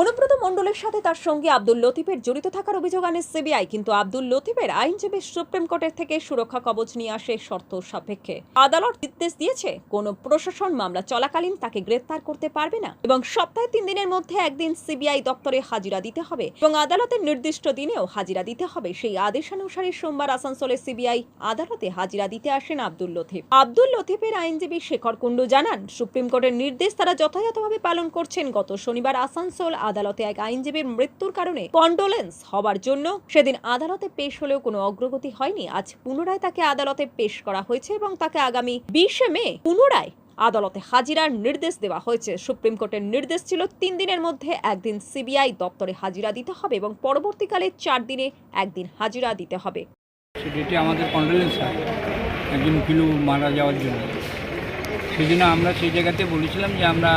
অনুব্রত মণ্ডলের সাথে তার সঙ্গে আব্দুল লতিফের জড়িত থাকার অভিযোগ আনে সিবিআই, কিন্তু আব্দুল লতিফের আইনজীবী সুপ্রিম কোর্টের থেকে সুরক্ষা কবচ নিয়ে আসে শর্ত সাপেক্ষে। আদালত নির্দেশ দিয়েছে কোন প্রশাসন মামলা চলাকালীন তাকে গ্রেফতার করতে পারবে না এবং সপ্তাহে 3 দিনের মধ্যে একদিন সিবিআই দপ্তরে হাজিরা দিতে হবে এবং আদালতের নির্দিষ্ট দিনেও হাজিরা দিতে হবে। সেই আদেশানুসারে সোমবার আসানসোলে সিবিআই আদালতে হাজিরা দিতে আসেন আব্দুল লতিফ। আব্দুল লতিফের আইনজীবী শেখর কুন্ডু জানান, সুপ্রিম কোর্টের নির্দেশ তারা যথাযথভাবে পালন করছেন। গত শনিবার আসানসোল আদালতে এক আইনজীবীর মৃত্যুর কারণে কন্ডোলেন্স হওয়ার জন্য সেদিন আদালতে পেশ হলেও কোনো অগ্রগতি হয়নি। আজ পুনরায় তাকে আদালতে পেশ করা হয়েছে এবং তাকে আগামী 20 মে পুনরায় আদালতে হাজিরার নির্দেশ দেওয়া হয়েছে। সুপ্রিম কোর্টের নির্দেশ ছিল 3 দিনের মধ্যে একদিন সিবিআই দপ্তরে হাজিরা দিতে হবে এবং পরবর্তীকালে 4 দিনে একদিন হাজিরা দিতে হবে। সেটি আমাদের কন্ডোলেন্স হয় একজন উকিল মারা যাওয়ার জন্য। সেজন্য আমরা সেই জায়গাতে বলেছিলাম যে আমরা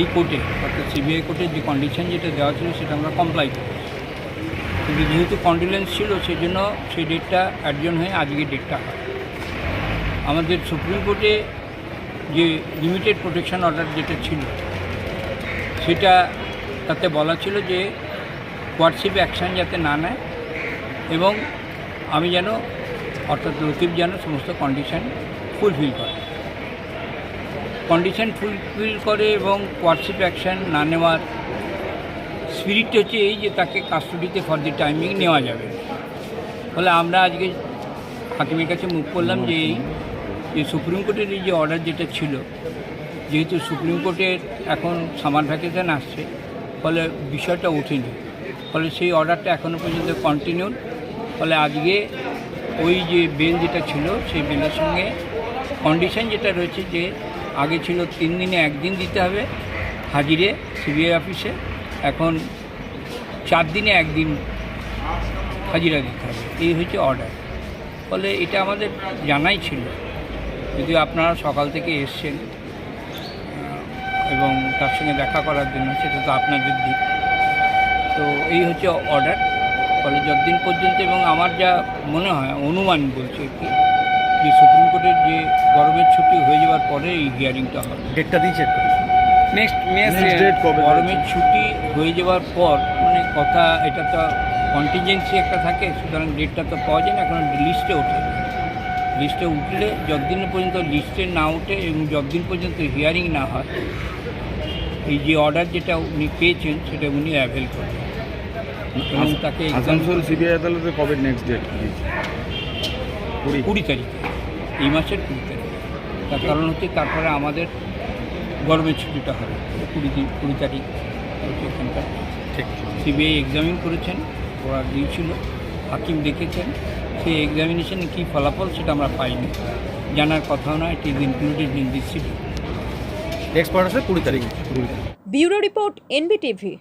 এই কোর্টে অর্থাৎ সিবিআই কোর্টের যে কন্ডিশন যেটা দেওয়া ছিল সেটা আমরা কমপ্লাই করি, কিন্তু যেহেতু কন্ডোলেন্স ছিল সেই জন্য সেই ডেটটা অ্যাডজন হয়ে আজকের ডেটটা হয়। আমাদের সুপ্রিম কোর্টে যে লিমিটেড প্রোটেকশন অর্ডার যেটা ছিল সেটা তাতে বলা ছিল যে কোয়ার্টশিপ অ্যাকশান যাতে না নেয় এবং আমি যেন অর্থাৎ লতিফ যেন সমস্ত কন্ডিশন ফুলফিল করে এবং কোয়ার্টশিপ অ্যাকশান না নেওয়ার স্পিরিটটা হচ্ছে এই যে তাকে কাস্টডিতে ফর দি টাইমিং নেওয়া যাবে। ফলে আমরা আজকে হাকিমের কাছে মুখ করলাম যে এই যে সুপ্রিম কোর্টের এই যে অর্ডার যেটা ছিল, যেহেতু সুপ্রিম কোর্টের এখন সামার ভ্যাকেশন আসছে ফলে বিষয়টা ওঠেনি, ফলে সেই অর্ডারটা এখনও পর্যন্ত কন্টিনিউ। ফলে আজকে ওই যে বেল যেটা ছিল সেই বেলের সঙ্গে কন্ডিশন যেটা রয়েছে যে আগে ছিল 3 দিনে একদিন দিতে হবে হাজিরে সিবিআই অফিসে, এখন 4 দিনে একদিন হাজিরা দিতে হবে, এই হচ্ছে অর্ডার। ফলে এটা আমাদের জানাই ছিল, যদিও আপনারা সকাল থেকে এসছেন এবং তার সঙ্গে দেখা করার জন্য, সেটা তো আপনাদের দিক। তো এই হচ্ছে অর্ডার। ফলে যতদিন পর্যন্ত, এবং আমার যা মনে হয় অনুমান বলছে কি যে সুপ্রিম কোর্টের যে গরমের ছুটি হয়ে যাওয়ার পরে এই হিয়ারিংটা হবে। ডেটটা দিয়েছে নেক্সট ডেট কবে? গরমের ছুটি হয়ে যাওয়ার পর, মানে কথা এটা তো কন্টিনজেন্সি একটা থাকে, সুতরাং ডেটটা তো পাওয়া যায় না, এখন লিস্টে ওঠে। লিস্টে উঠলে যতদিন পর্যন্ত লিস্টে না ওঠে এবং যতদিন পর্যন্ত হিয়ারিং না হয়, এই যে অর্ডার যেটা উনি পেয়েছেন সেটা উনি অ্যাভেল করবেন এবং তাকে আসানসোল সিবিআই আদালতে কবে নেক্সট ডেট? 20 তারিখে, এই মাসের 20 তারিখ। তার কারণ হচ্ছে তারপরে আমাদের গরমের ছুটিটা হবে 20 তারিখ। এখানকার ঠিক সিবিআই এক্সামিন করেছেন, ওরা দিয়েছিল, হাকিম দেখেছেন, সেই এক্সামিনেশনে কী ফলাফল সেটা আমরা পাইনি, জানার কথাও না। It is included in this city. Next part আছে 20 তারিখ। Bureau report, NBTV.